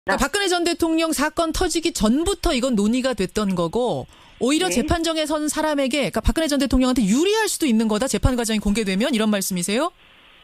그러니까 박근혜 전 대통령 사건 터지기 전부터 이건 논의가 됐던 거고 오히려 네. 재판정에 선 사람에게 그러니까 박근혜 전 대통령한테 유리할 수도 있는 거다. 재판 과정이 공개되면 이런 말씀이세요?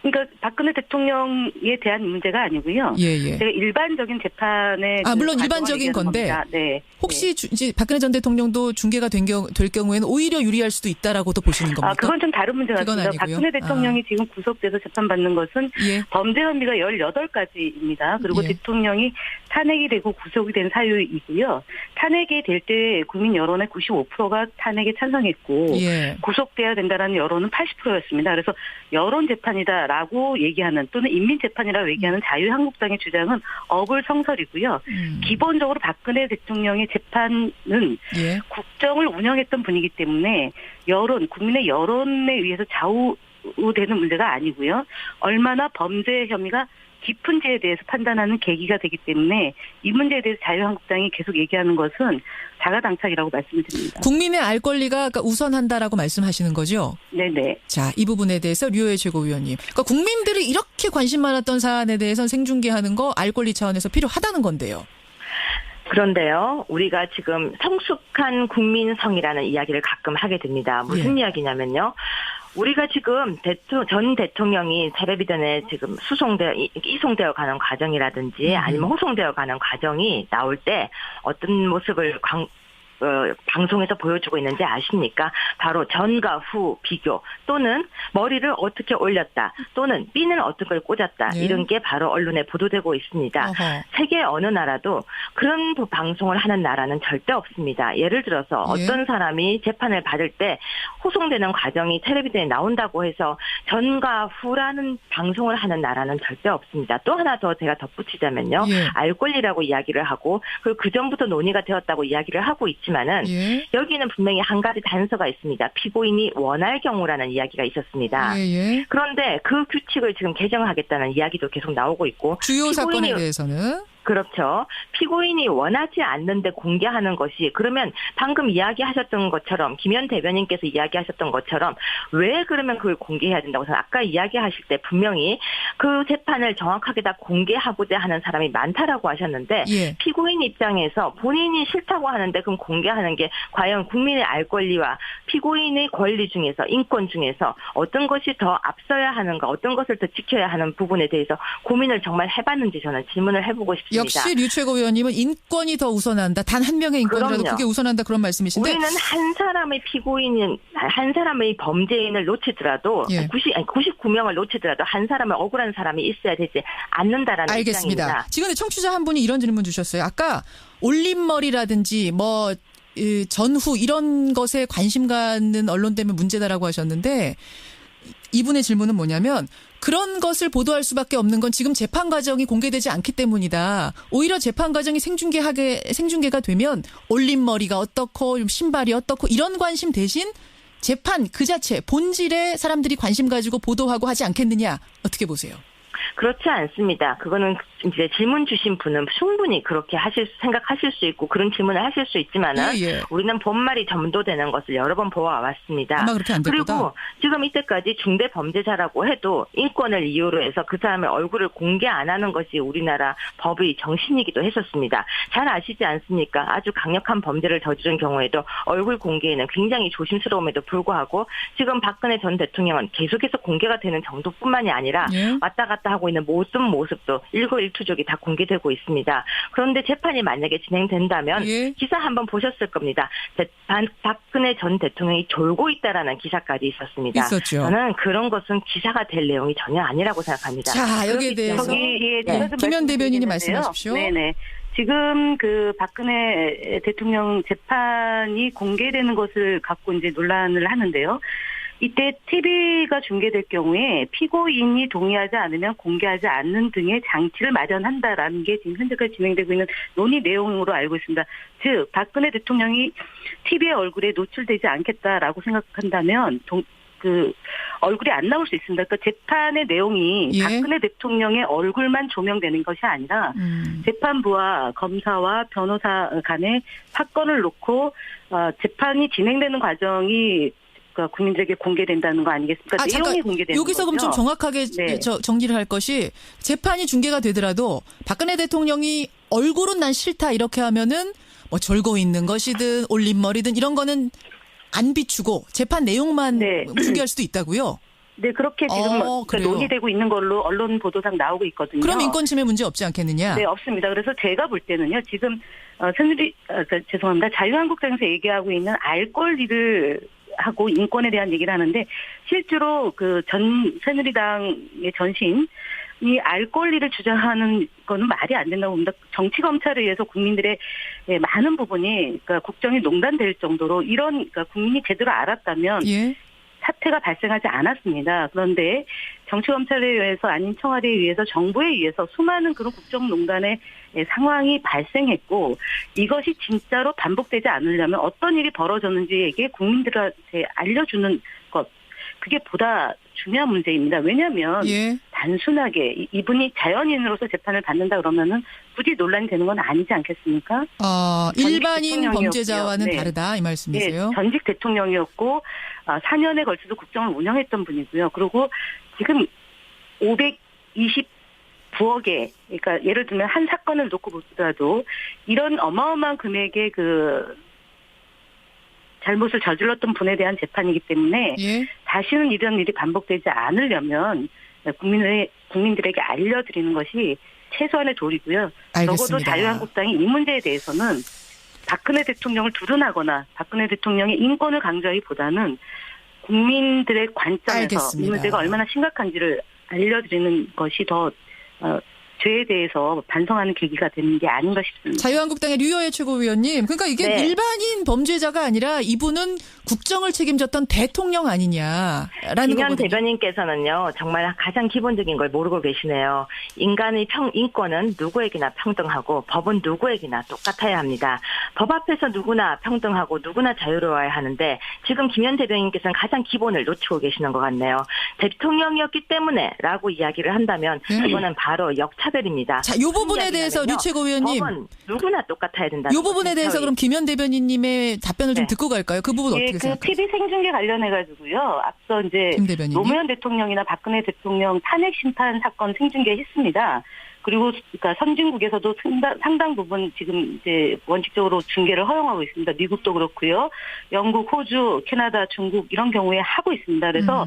그러니까 박근혜 대통령에 대한 문제가 아니고요. 예. 제가 일반적인 재판에 물론 일반적인 건데 네. 혹시 이제 박근혜 전 대통령도 중계가 될 경우에는 오히려 유리할 수도 있다라고도 보시는 겁니까? 그건 좀 다른 문제 같습니다. 박근혜 대통령이 지금 구속돼서 재판받는 것은 범죄 혐의가 18가지입니다. 그리고 대통령이 탄핵이 되고 구속이 된 사유이고요. 탄핵이 될 때 국민 여론의 95%가 탄핵에 찬성했고 구속돼야 된다라는 여론은 80%였습니다. 그래서 여론 재판이다라고 얘기하는 또는 인민재판이라고 얘기하는 자유한국당의 주장은 어불성설이고요. 기본적으로 박근혜 대통령의 재판은 국정을 운영했던 분이기 때문에 국민의 여론에 의해서 좌우되는 문제가 아니고요. 얼마나 범죄 혐의가 깊은지에 대해서 판단하는 계기가 되기 때문에 이 문제에 대해서 자유한국당이 계속 얘기하는 것은 자가당착이라고 말씀을 드립니다. 국민의 알 권리가 우선한다라고 말씀하시는 거죠? 네네. 자, 이 부분에 대해서 류호혜 최고위원님. 그러니까 국민들이 이렇게 관심 많았던 사안에 대해서는 생중계하는 거 알 권리 차원에서 필요하다는 건데요. 그런데요, 우리가 지금 성숙한 국민성이라는 이야기를 가끔 하게 됩니다. 무슨 이야기냐면요. 우리가 지금 전 대통령이 텔레비전에 지금 이송되어 가는 과정이라든지 아니면 호송되어 가는 과정이 나올 때 어떤 모습을 방송에서 보여주고 있는지 아십니까? 바로 전과 후 비교 또는 머리를 어떻게 올렸다 또는 핀을 어떻게 꽂았다 이런 게 바로 언론에 보도되고 있습니다. 세계 어느 나라도 그런 방송을 하는 나라는 절대 없습니다. 예를 들어서 어떤 사람이 재판을 받을 때 호송되는 과정이 텔레비전에 나온다고 해서 전과 후라는 방송을 하는 나라는 절대 없습니다. 또 하나 더 제가 덧붙이자면요. 알 권리라고 이야기를 하고 그 전부터 논의가 되었다고 이야기를 하고 있지만은 여기는 분명히 한 가지 단서가 있습니다. 피고인이 원할 경우라는 이야기가 있었습니다. 그런데 그 규칙을 지금 개정하겠다는 이야기도 계속 나오고 있고 주요 사건에 대해서는 그렇죠. 피고인이 원하지 않는데 공개하는 것이 그러면 방금 이야기하셨던 것처럼 김현 대변인께서 이야기하셨던 것처럼 왜 그러면 그걸 공개해야 된다고 해서 아까 이야기하실 때 분명히 그 재판을 정확하게 다 공개하고자 하는 사람이 많다라고 하셨는데 피고인 입장에서 본인이 싫다고 하는데 그럼 공개하는 게 과연 국민의 알 권리와 피고인의 권리 중에서 인권 중에서 어떤 것이 더 앞서야 하는가 어떤 것을 더 지켜야 하는 부분에 대해서 고민을 정말 해봤는지 저는 질문을 해보고 싶습니다. 역시 류 최고위원님은 인권이 더 우선한다. 단 한 명의 인권이라도 그게 우선한다 그런 말씀이신데 우리는 한 사람의 피고인은 한 사람의 범죄인을 놓치더라도 99명을 놓치더라도 한 사람의 억울한 사람이 있어야 되지 않는다라는 알겠습니다. 입장입니다. 지금 청취자 한 분이 이런 질문 주셨어요. 아까 올림머리라든지 전후 이런 것에 관심 갖는 언론 때문에 문제다라고 하셨는데 이분의 질문은 뭐냐면 그런 것을 보도할 수밖에 없는 건 지금 재판 과정이 공개되지 않기 때문이다. 오히려 재판 과정이 생중계가 되면 올림머리가 어떻고 신발이 어떻고 이런 관심 대신 재판 그 자체 본질에 사람들이 관심 가지고 보도하고 하지 않겠느냐. 어떻게 보세요? 그렇지 않습니다. 그거는 이제 질문 주신 분은 충분히 그렇게 생각하실 수 있고 그런 질문을 하실 수 있지만은 우리는 본말이 전도되는 것을 여러 번 보아왔습니다. 아마 그렇게 안 될 거다. 그리고 지금 이때까지 중대 범죄자라고 해도 인권을 이유로 해서 그 사람의 얼굴을 공개 안 하는 것이 우리나라 법의 정신이기도 했었습니다. 잘 아시지 않습니까? 아주 강력한 범죄를 저지른 경우에도 얼굴 공개에는 굉장히 조심스러움에도 불구하고 지금 박근혜 전 대통령은 계속해서 공개가 되는 정도뿐만이 아니라 왔다 갔다 하고 있는 모든 모습도 일거일투족이 다 공개되고 있습니다. 그런데 재판이 만약에 진행된다면 기사 한번 보셨을 겁니다. 박근혜 전 대통령이 졸고 있다라는 기사까지 있었습니다. 있었죠. 저는 그런 것은 기사가 될 내용이 전혀 아니라고 생각합니다. 자, 여기에 대해서 김현 대변인이 말씀하십시오. 네네. 지금 박근혜 대통령 재판이 공개되는 것을 갖고 이제 논란을 하는데요. 이때 TV가 중계될 경우에 피고인이 동의하지 않으면 공개하지 않는 등의 장치를 마련한다라는 게 지금 현재까지 진행되고 있는 논의 내용으로 알고 있습니다. 즉 박근혜 대통령이 TV의 얼굴에 노출되지 않겠다라고 생각한다면 얼굴이 안 나올 수 있습니다. 그러니까 재판의 내용이 박근혜 대통령의 얼굴만 조명되는 것이 아니라 재판부와 검사와 변호사 간의 사건을 놓고 재판이 진행되는 과정이 국민들에게 공개된다는 거 아니겠습니까? 내용이 잠깐, 공개되는 여기서 거죠. 그럼 좀 정확하게 네. 정리를 할 것이 재판이 중계가 되더라도 박근혜 대통령이 얼굴은 난 싫다 이렇게 하면은 뭐 졸고 있는 것이든 올림머리든 이런 거는 안 비추고 재판 내용만 네. 중계할 수도 있다고요? 네, 그렇게 지금 논의되고 있는 걸로 언론 보도상 나오고 있거든요. 그럼 인권침해 문제 없지 않겠느냐? 네, 없습니다. 그래서 제가 볼 때는요, 지금 죄송합니다. 자유한국당에서 얘기하고 있는 알 권리를 하고 인권에 대한 얘기를 하는데 실제로 새누리당의 전신이 알 권리를 주장하는 거는 말이 안 된다고 봅니다. 정치 검찰에 의해서 국민들의 많은 부분이 그러니까 국정이 농단될 정도로 그러니까 국민이 제대로 알았다면. 예. 사태가 발생하지 않았습니다. 그런데 정치검찰에 의해서 아닌 청와대에 의해서 정부에 의해서 수많은 그런 국정농단의 상황이 발생했고 이것이 진짜로 반복되지 않으려면 어떤 일이 벌어졌는지에게 국민들한테 알려주는 것 그게 보다 중요한 문제입니다. 왜냐하면 단순하게 이분이 자연인으로서 재판을 받는다 그러면은 굳이 논란이 되는 건 아니지 않겠습니까? 일반인 범죄자와는 다르다 이 말씀이세요? 네, 전직 대통령이었고 4년에 걸쳐서 국정을 운영했던 분이고요. 그리고 지금 529억에 그러니까 예를 들면 한 사건을 놓고 보더라도 이런 어마어마한 금액의 잘못을 저질렀던 분에 대한 재판이기 때문에 다시는 이런 일이 반복되지 않으려면 국민들에게 알려드리는 것이 최소한의 도리고요. 알겠습니다. 적어도 자유한국당이 이 문제에 대해서는 박근혜 대통령을 두둔하거나 박근혜 대통령의 인권을 강조하기보다는 국민들의 관점에서 알겠습니다. 이 문제가 얼마나 심각한지를 알려드리는 것이 더 죄에 대해서 반성하는 계기가 되는 게 아닌가 싶습니다. 자유한국당의 류여애 최고위원님, 그러니까 이게 일반인 범죄자가 아니라 이분은 국정을 책임졌던 대통령 아니냐라는 거거든요. 김현 대변인께서는요, 정말 가장 기본적인 걸 모르고 계시네요. 인간의 인권은 누구에게나 평등하고 법은 누구에게나 똑같아야 합니다. 법 앞에서 누구나 평등하고 누구나 자유로워야 하는데 지금 김현 대변인께서는 가장 기본을 놓치고 계시는 것 같네요. 대통령이었기 때문에라고 이야기를 한다면 그거는 바로 역차별입니다. 자, 이 부분에 대해서 류 최고위원님, 법은 누구나 똑같아야 된다. 이 부분에 대해서 그럼 김현 대변인님의 답변을 좀 듣고 갈까요? 그 부분 어떻게 생각하세요? TV 생중계 관련해가지고요. 앞서 이제 노무현 대통령이나 박근혜 대통령 탄핵 심판 사건 생중계했습니다. 그리고 그러니까 선진국에서도 상당 부분 지금 이제 원칙적으로 중계를 허용하고 있습니다. 미국도 그렇고요. 영국, 호주, 캐나다, 중국 이런 경우에 하고 있습니다. 그래서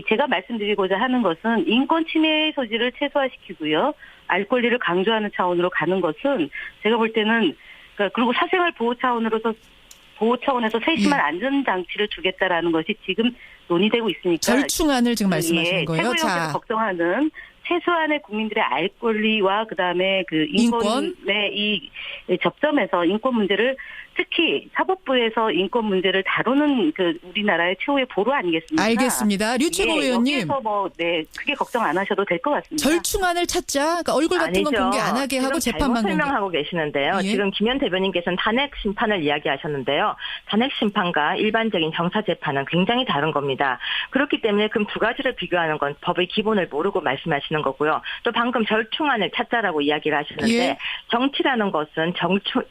제가 말씀드리고자 하는 것은 인권 침해의 소지를 최소화시키고요. 알 권리를 강조하는 차원으로 가는 것은 제가 볼 때는 그리고 사생활 보호 차원에서 세심한 안전장치를 주겠다라는 것이 지금 논의되고 있으니까. 절충안을 지금 말씀하시는 거예요? 최고위원께서 걱정하는 최소한의 국민들의 알 권리와 그다음에 인권의 이 접점에서 인권 문제를 특히 사법부에서 인권 문제를 다루는 우리나라의 최후의 보루 아니겠습니까? 알겠습니다. 류 최고위원님. 여기서 크게 걱정 안 하셔도 될 것 같습니다. 절충안을 찾자. 그러니까 얼굴 같은 건 공개 안 하게 하고 재판만 공개. 설명하고 계시는데요. 지금 김현 대변인께서는 탄핵 심판을 이야기하셨는데요. 탄핵 심판과 일반적인 형사 재판은 굉장히 다른 겁니다. 그렇기 때문에 그럼 두 가지를 비교하는 건 법의 기본을 모르고 말씀하시는 거고요. 또 방금 절충안을 찾자라고 이야기를 하셨는데 정치라는 것은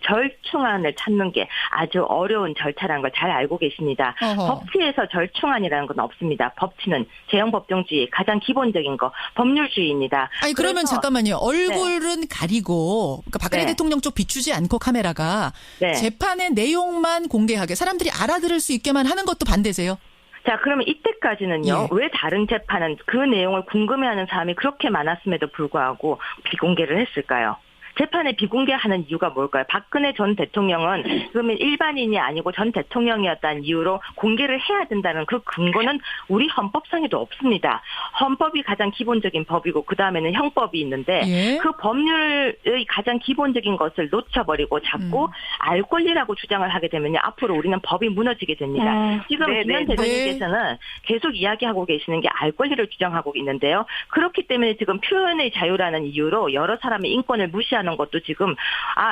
절충안을 찾는 게 아주 어려운 절차라는 걸 잘 알고 계십니다. 법치에서 절충안이라는 건 없습니다. 법치는 재형법정주의 가장 기본적인 거 법률주의입니다. 아니 그러면 잠깐만요. 얼굴은 가리고 그러니까 박근혜 대통령 쪽 비추지 않고 카메라가 재판의 내용만 공개하게 사람들이 알아들을 수 있게만 하는 것도 반대세요? 자, 그러면 이때까지는요. 왜 다른 재판은 그 내용을 궁금해하는 사람이 그렇게 많았음에도 불구하고 비공개를 했을까요? 재판에 비공개하는 이유가 뭘까요? 박근혜 전 대통령은 그러면 일반인이 아니고 전 대통령이었다는 이유로 공개를 해야 된다는 그 근거는 우리 헌법상에도 없습니다. 헌법이 가장 기본적인 법이고 그다음에는 형법이 있는데 그 법률의 가장 기본적인 것을 놓쳐버리고 자꾸 알 권리라고 주장을 하게 되면요. 앞으로 우리는 법이 무너지게 됩니다. 지금 김현 대변인께서는 계속 이야기하고 계시는 게 알 권리를 주장하고 있는데요. 그렇기 때문에 지금 표현의 자유라는 이유로 여러 사람의 인권을 무시하는 것도 지금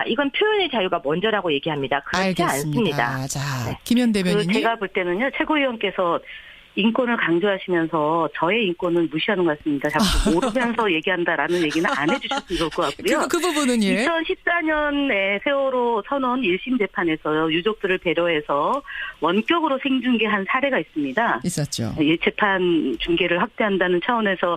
이건 표현의 자유가 먼저라고 얘기합니다. 그렇지 알겠습니다. 않습니다. 자, 김현 대변인님. 제가 볼 때는요. 최고위원께서 인권을 강조하시면서 저의 인권을 무시하는 것 같습니다. 자꾸 모르면서 얘기한다라는 얘기는 안 해주셨으면 좋을 것 같고요. 그 부분은 예. 2014년에 세월호 선언 1심 재판에서 유족들을 배려해서 원격으로 생중계한 사례가 있습니다. 있었죠. 재판 중계를 확대한다는 차원에서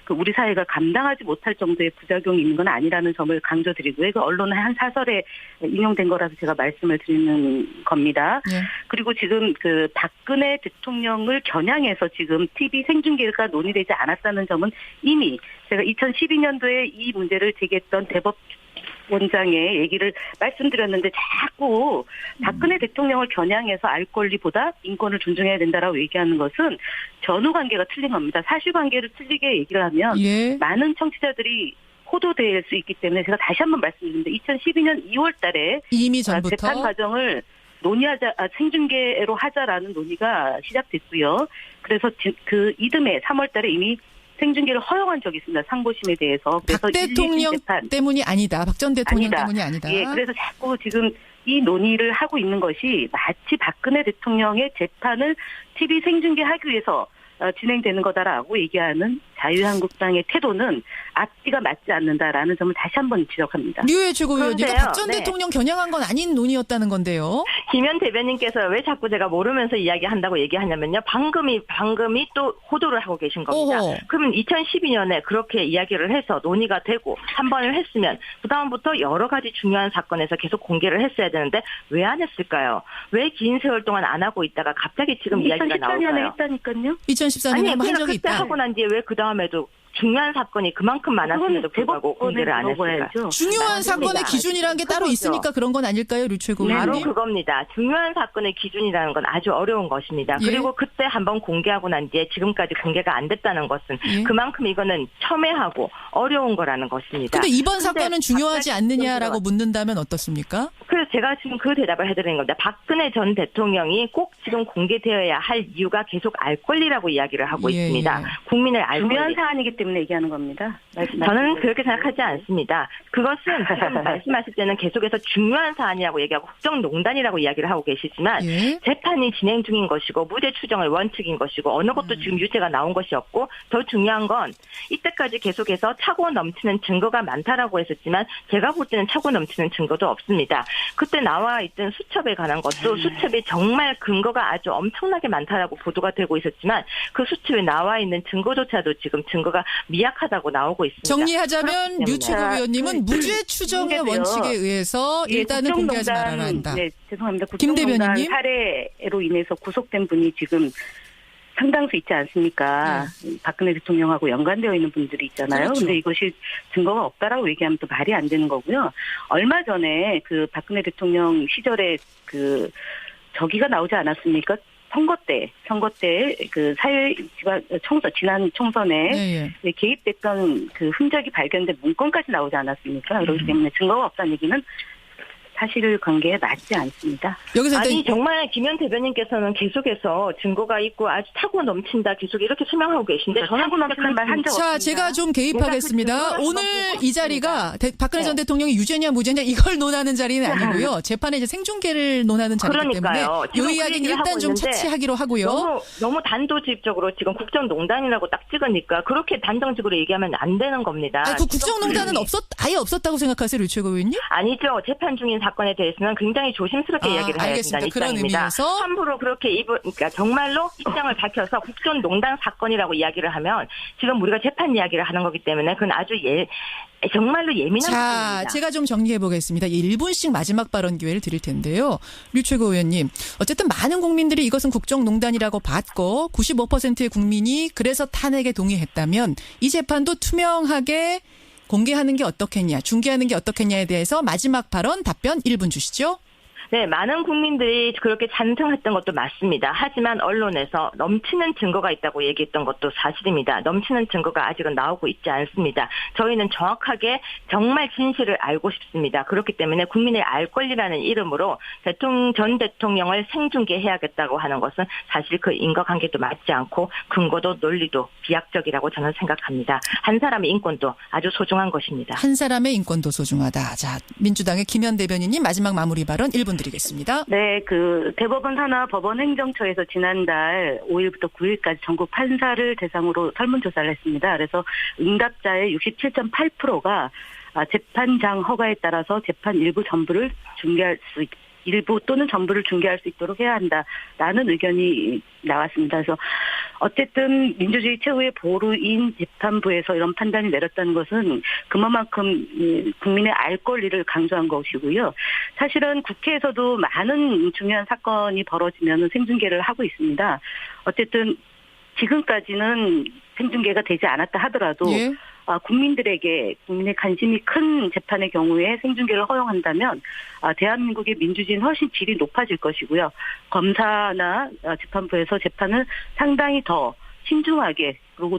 우리 사회가 감당하지 못할 정도의 부작용이 있는 건 아니라는 점을 강조드리고요. 그 언론의 한 사설에 인용된 거라서 제가 말씀을 드리는 겁니다. 예. 그리고 지금 박근혜 대통령을 겨냥해서 지금 TV 생중계가 논의되지 않았다는 점은 이미 제가 2012년도에 이 문제를 제기했던 대법원장의 얘기를 말씀드렸는데 자꾸 박근혜 대통령을 겨냥해서 알 권리보다 인권을 존중해야 된다라고 얘기하는 것은 전후관계가 틀린 겁니다. 사실관계를 틀리게 얘기를 하면 예. 많은 청취자들이 호도될 수 있기 때문에 제가 다시 한번 말씀드리는데 2012년 2월 달에 이미 전부터 재판 과정을 생중계로 하자라는 논의가 시작됐고요. 그래서 그 이듬해 3월 달에 이미 생중계를 허용한 적이 있습니다. 상고심에 대해서. 그래서 박 대통령 때문이 아니다. 박 전 대통령 때문이 아니다. 예, 그래서 자꾸 지금 이 논의를 하고 있는 것이 마치 박근혜 대통령의 재판을 TV 생중계하기 위해서 진행되는 거다라고 얘기하는 자유한국당의 태도는 앞뒤가 맞지 않는다라는 점을 다시 한번 지적합니다. 류혜 최고위원님과 박 전 대통령 겨냥한 건 아닌 논의였다는 건데요. 김현 대변인께서 왜 자꾸 제가 모르면서 이야기한다고 얘기하냐면요. 방금이 또 호도를 하고 계신 겁니다. 오호. 그러면 2012년에 그렇게 이야기를 해서 논의가 되고 한 번을 했으면 그다음부터 여러 가지 중요한 사건에서 계속 공개를 했어야 되는데 왜 안 했을까요? 왜 긴 세월 동안 안 하고 있다가 갑자기 지금 이야기가 나올까요? 2014년에 했다니까요. 2014년에 한 적이 있다. 그때 하고 난 뒤에 왜 그 다음에도 중요한 사건이 그만큼 많았음에도 불구하고 공개를 안 했을까요? 중요한 사건의 기준이라는 게 따로 있으니까 그런 건 아닐까요, 류 최고위원님? 바로 그겁니다. 중요한 사건의 기준이라는 건 아주 어려운 것입니다. 예. 그리고 그때 한번 공개하고 난 뒤에 지금까지 공개가 안 됐다는 것은 예. 그만큼 이거는 첨예하고 어려운 거라는 것입니다. 근데 이번 사건은 중요하지 않느냐라고 묻는다면 어떻습니까? 그래서 제가 지금 그 대답을 해드리는 겁니다. 박근혜 전 대통령이 꼭 지금 공개되어야 할 이유가 계속 알 권리라고 이야기를 하고 예, 있습니다. 예. 국민을 알 권리. 중요한 사안이기 때문에 얘기하는 겁니다. 저는 그렇게 생각하지 않습니다. 그것은 지금 말씀하실 때는 계속해서 중요한 사안이라고 얘기하고 국정농단이라고 이야기를 하고 계시지만 예? 재판이 진행 중인 것이고 무죄 추정의 원칙인 것이고 어느 것도 지금 유죄가 나온 것이 없고 더 중요한 건 이때까지 계속해서 차고 넘치는 증거가 많다라고 했었지만 제가 볼 때는 차고 넘치는 증거도 없습니다. 그때 나와 있던 수첩에 관한 것도 수첩이 정말 근거가 아주 엄청나게 많다라고 보도가 되고 있었지만 그 수첩에 나와 있는 증거조차도 지금 증거가 미약하다고 나오고 있습니다. 정리하자면 류 최고위원님은 무죄 추정의 원칙에 의해서 일단은 공개하지 말아야 한다. 네, 죄송합니다. 김 대변인님. 사례로 인해서 구속된 분이 지금 상당수 있지 않습니까? 네. 박근혜 대통령하고 연관되어 있는 분들이 있잖아요. 그런데 그렇죠. 이것이 증거가 없다라고 얘기하면 또 말이 안 되는 거고요. 얼마 전에 박근혜 대통령 시절에 저기가 나오지 않았습니까? 선거 때 지난 총선에 네, 예. 개입됐던 흔적이 발견된 문건까지 나오지 않았습니까? 그렇기 때문에 증거가 없다는 얘기는 사실관계에 맞지 않습니다. 여기서 아니 정말 김현 대변인께서는 계속해서 증거가 있고 아주 차고 넘친다 계속 이렇게 설명하고 계신데 저는 차고 넘치는 말 한 적 없습니다. 자, 제가 좀 개입하겠습니다. 오늘 이 자리가 박근혜 전 대통령이 유죄냐 무죄냐 이걸 논하는 자리는 아니고요. 재판에 이제 생중계를 논하는 자리이기 때문에 이 이야기는 일단 좀 차치하기로 하고요. 너무 단도직입적으로 지금 국정농단이라고 딱 찍으니까 그렇게 단정적으로 얘기하면 안 되는 겁니다. 그 국정농단은 아예 없었다고 생각하세요, 류 최고위원님? 아니죠. 재판 중인 사건에 대해서는 굉장히 조심스럽게 이야기를 해야 된다는 입장입니다. 함부로 그렇게 그러니까 정말로 입장을 밝혀서 국정농단 사건이라고 이야기를 하면 지금 우리가 재판 이야기를 하는 거기 때문에 그건 아주 정말로 예민한 부분입니다. 제가 좀 정리해 보겠습니다. 1분씩 마지막 발언 기회를 드릴 텐데요. 류 최고위원님, 어쨌든 많은 국민들이 이것은 국정농단이라고 봤고 95%의 국민이 그래서 탄핵에 동의했다면 이 재판도 투명하게 공개하는 게 어떻겠냐, 중계하는 게 어떻겠냐에 대해서 마지막 발언 답변 1분 주시죠. 네, 많은 국민들이 그렇게 찬성했던 것도 맞습니다. 하지만 언론에서 넘치는 증거가 있다고 얘기했던 것도 사실입니다. 넘치는 증거가 아직은 나오고 있지 않습니다. 저희는 정확하게 정말 진실을 알고 싶습니다. 그렇기 때문에 국민의 알 권리라는 이름으로 전 대통령을 생중계해야겠다고 하는 것은 사실 그 인과관계도 맞지 않고 근거도 논리도 비약적이라고 저는 생각합니다. 한 사람의 인권도 아주 소중한 것입니다. 한 사람의 인권도 소중하다. 자, 민주당의 김현 대변인님 마지막 마무리 발언 1분 드리겠습니다. 네, 대법원 산하 법원 행정처에서 지난달 5일부터 9일까지 전국 판사를 대상으로 설문조사를 했습니다. 그래서 응답자의 67.8%가 재판장 허가에 따라서 재판 일부 또는 전부를 중개할 수 있도록 해야 한다라는 의견이 나왔습니다. 그래서 어쨌든 민주주의 최후의 보루인 재판부에서 이런 판단이 내렸다는 것은 그만큼 국민의 알 권리를 강조한 것이고요. 사실은 국회에서도 많은 중요한 사건이 벌어지면 생중계를 하고 있습니다. 어쨌든 지금까지는 생중계가 되지 않았다 하더라도 예. 국민의 관심이 큰 재판의 경우에 생중계를 허용한다면 대한민국의 민주주의는 훨씬 질이 높아질 것이고요. 검사나 재판부에서 재판을 상당히 더 신중하게 그리고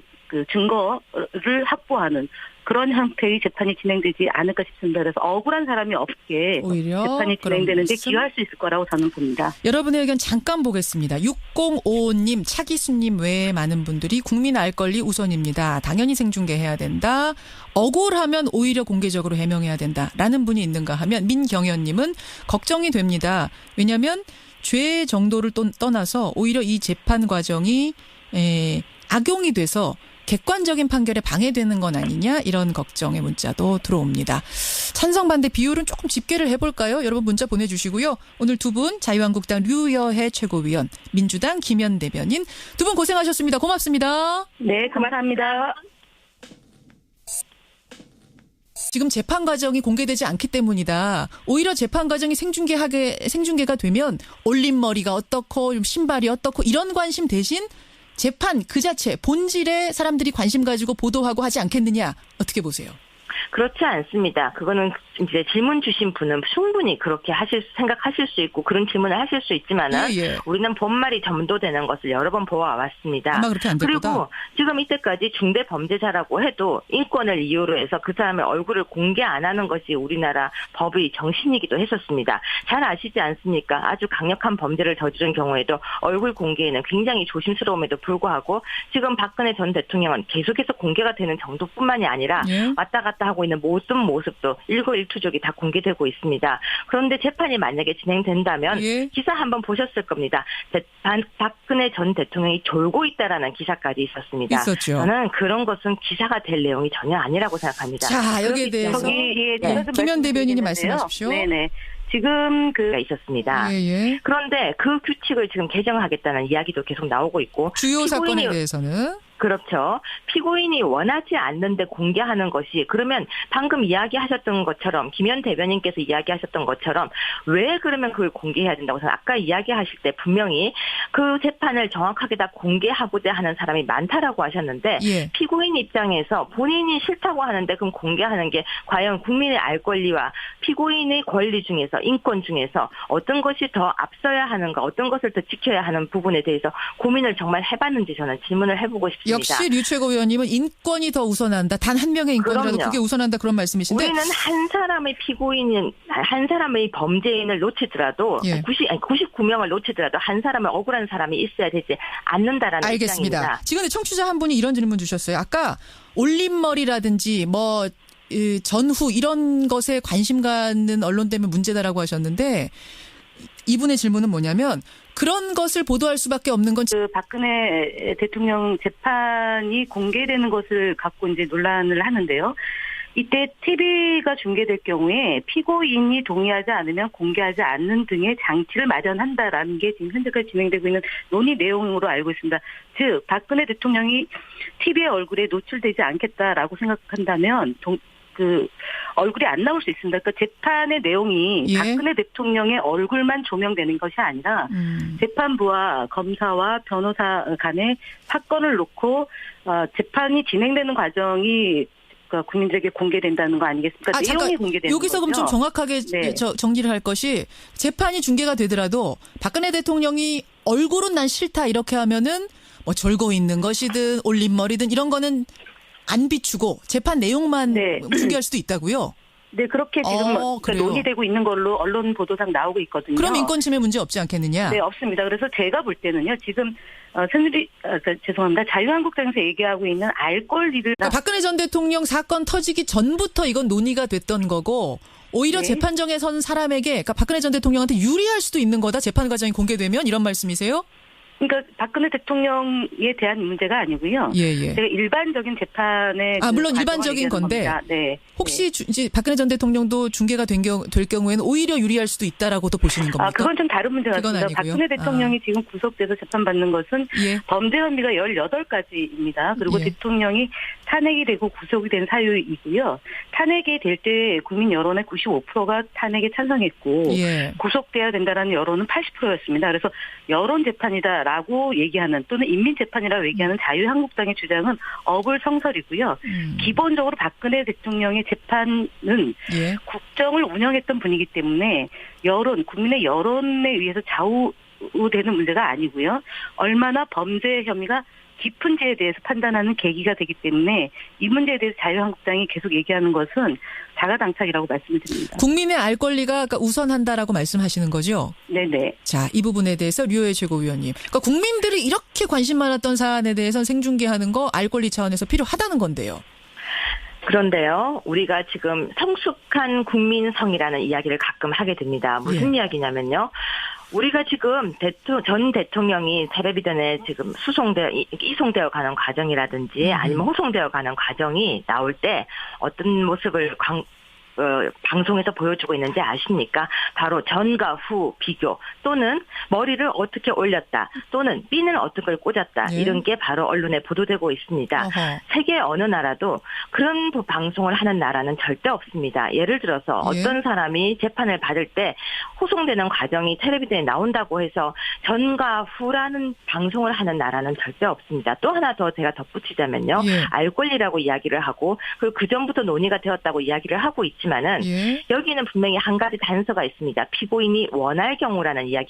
증거를 확보하는 그런 형태의 재판이 진행되지 않을까 싶습니다. 그래서 억울한 사람이 없게 오히려 재판이 진행되는데 기여할 수 있을 거라고 저는 봅니다. 여러분의 의견 잠깐 보겠습니다. 6055님, 차기수님 외에 많은 분들이 국민 알 권리 우선입니다. 당연히 생중계해야 된다. 억울하면 오히려 공개적으로 해명해야 된다라는 분이 있는가 하면 민경현님은 걱정이 됩니다. 왜냐하면 죄 정도를 떠나서 오히려 이 재판 과정이 악용이 돼서 객관적인 판결에 방해되는 건 아니냐 이런 걱정의 문자도 들어옵니다. 찬성 반대 비율은 조금 집계를 해볼까요? 여러분 문자 보내주시고요. 오늘 두 분 자유한국당 류여해 최고위원, 민주당 김현 대변인 두 분 고생하셨습니다. 고맙습니다. 네, 감사합니다. 지금 재판 과정이 공개되지 않기 때문이다. 오히려 재판 과정이 생중계가 되면 올림머리가 어떻고 신발이 어떻고 이런 관심 대신 재판 그 자체 본질에 사람들이 관심 가지고 보도하고 하지 않겠느냐. 어떻게 보세요? 그렇지 않습니다. 그거는 이제 질문 주신 분은 충분히 그렇게 생각하실 수 있고 그런 질문을 하실 수 있지만은 우리는 본말이 전도되는 것을 여러 번 보아왔습니다. 아마 그렇게 안 될 거다. 그리고 지금 이때까지 중대 범죄자라고 해도 인권을 이유로 해서 그 사람의 얼굴을 공개 안 하는 것이 우리나라 법의 정신이기도 했었습니다. 잘 아시지 않습니까? 아주 강력한 범죄를 저지른 경우에도 얼굴 공개에는 굉장히 조심스러움에도 불구하고 지금 박근혜 전 대통령은 계속해서 공개가 되는 정도뿐만이 아니라 왔다 갔다 하고 있는 모든 모습도 일거일투족이 다 공개되고 있습니다. 그런데 재판이 만약에 진행된다면 기사 한번 보셨을 겁니다. 박근혜 전 대통령이 졸고 있다라는 기사까지 있었습니다. 있었죠. 저는 그런 것은 기사가 될 내용이 전혀 아니라고 생각합니다. 자, 여기에 대해서 김현 대변인이 말씀하십시오. 네네. 지금 있었습니다. 그런데 그 규칙을 지금 개정하겠다는 이야기도 계속 나오고 있고 주요 사건에 대해서는 그렇죠. 피고인이 원하지 않는데 공개하는 것이 그러면 방금 이야기하셨던 것처럼 김현 대변인께서 이야기하셨던 것처럼 왜 그러면 그걸 공개해야 된다고 해서 아까 이야기하실 때 분명히 그 재판을 정확하게 다 공개하고자 하는 사람이 많다라고 하셨는데 피고인 입장에서 본인이 싫다고 하는데 그럼 공개하는 게 과연 국민의 알 권리와 피고인의 권리 중에서 인권 중에서 어떤 것이 더 앞서야 하는가 어떤 것을 더 지켜야 하는 부분에 대해서 고민을 정말 해봤는지 저는 질문을 해보고 싶습니다. 역시 류 최고위원님은 인권이 더 우선한다. 단 한 명의 인권이라도 그게 우선한다 그런 말씀이신데 우리는 한 사람의 피고인은 한 사람의 범죄인을 놓치더라도 99명을 놓치더라도 한 사람의 억울한 사람이 있어야 되지 않는다라는 알겠습니다. 입장입니다. 지금 청취자 한 분이 이런 질문 주셨어요. 아까 올림머리라든지 전후 이런 것에 관심 갖는 언론 때문에 문제다라고 하셨는데 이분의 질문은 뭐냐면 그런 것을 보도할 수밖에 없는 건 박근혜 대통령 재판이 공개되는 것을 갖고 이제 논란을 하는데요. 이때 TV가 중계될 경우에 피고인이 동의하지 않으면 공개하지 않는 등의 장치를 마련한다라는 게 지금 현재까지 진행되고 있는 논의 내용으로 알고 있습니다. 즉 박근혜 대통령이 TV의 얼굴에 노출되지 않겠다라고 생각한다면 얼굴이 안 나올 수 있습니다. 그러니까 재판의 내용이 박근혜 대통령의 얼굴만 조명되는 것이 아니라 재판부와 검사와 변호사 간의 사건을 놓고 재판이 진행되는 과정이 국민들에게 공개된다는 거 아니겠습니까? 내용이 공개되는 여기서 그럼 좀 정확하게 정리를 할 것이 재판이 중계가 되더라도 박근혜 대통령이 얼굴은 난 싫다 이렇게 하면은 뭐 졸고 있는 것이든 올림머리든 이런 거는 안 비추고 재판 내용만 중계할 수도 있다고요? 네, 그렇게 지금 논의되고 있는 걸로 언론 보도상 나오고 있거든요. 그럼 인권 침해 문제 없지 않겠느냐? 네, 없습니다. 그래서 제가 볼 때는요, 지금 죄송합니다. 자유한국당에서 얘기하고 있는 알 권리를 박근혜 전 대통령 사건 터지기 전부터 이건 논의가 됐던 거고 오히려 네. 재판정에 선 사람에게, 그러니까 박근혜 전 대통령한테 유리할 수도 있는 거다. 재판 과정이 공개되면 이런 말씀이세요? 그러니까 박근혜 대통령에 대한 문제가 아니고요. 예. 제가 일반적인 재판에 물론 일반적인 건데 네. 혹시 이제 박근혜 전 대통령도 중계가 될 경우에는 오히려 유리할 수도 있다라고도 보시는 겁니까? 그건 좀 다른 문제 같습니다. 박근혜 대통령이 지금 구속돼서 재판받는 것은 범죄 혐의가 18가지입니다. 그리고 대통령이 탄핵이 되고 구속이 된 사유이고요. 탄핵이 될 때 국민 여론의 95%가 탄핵에 찬성했고 구속돼야 된다라는 여론은 80%였습니다. 그래서 여론 재판이다라고 얘기하는 또는 인민재판이라고 얘기하는 자유한국당의 주장은 어불성설이고요. 기본적으로 박근혜 대통령의 재판은 국정을 운영했던 분이기 때문에 국민의 여론에 의해서 좌우되는 문제가 아니고요. 얼마나 범죄 혐의가 깊은지에 대해서 판단하는 계기가 되기 때문에 이 문제에 대해서 자유한국당이 계속 얘기하는 것은 자가당착이라고 말씀을 드립니다. 국민의 알 권리가 우선한다라고 말씀하시는 거죠? 네네. 자, 이 부분에 대해서 류호혜 최고위원님. 그러니까 국민들이 이렇게 관심 많았던 사안에 대해서는 생중계하는 거 알 권리 차원에서 필요하다는 건데요. 그런데요, 우리가 지금 성숙한 국민성이라는 이야기를 가끔 하게 됩니다. 무슨 이야기냐면요. 우리가 지금 전 대통령이 텔레비전에 지금 이송되어 가는 과정이라든지 아니면 호송되어 가는 과정이 나올 때 어떤 모습을 방송에서 보여주고 있는지 아십니까? 바로 전과 후 비교 또는 머리를 어떻게 올렸다 또는 핀을 어떤 걸 꽂았다 이런 게 바로 언론에 보도되고 있습니다. 세계 어느 나라도 그런 방송을 하는 나라는 절대 없습니다. 예를 들어서 어떤 사람이 재판을 받을 때 호송되는 과정이 텔레비전에 나온다고 해서 전과 후라는 방송을 하는 나라는 절대 없습니다. 또 하나 더 제가 덧붙이자면요. 알 권리라고 이야기를 하고 그 전부터 논의가 되었다고 이야기를 하고 있지만은 여기는 분명히 한 가지 단서가 있습니다. 피고인이 원할 경우라는 이야기.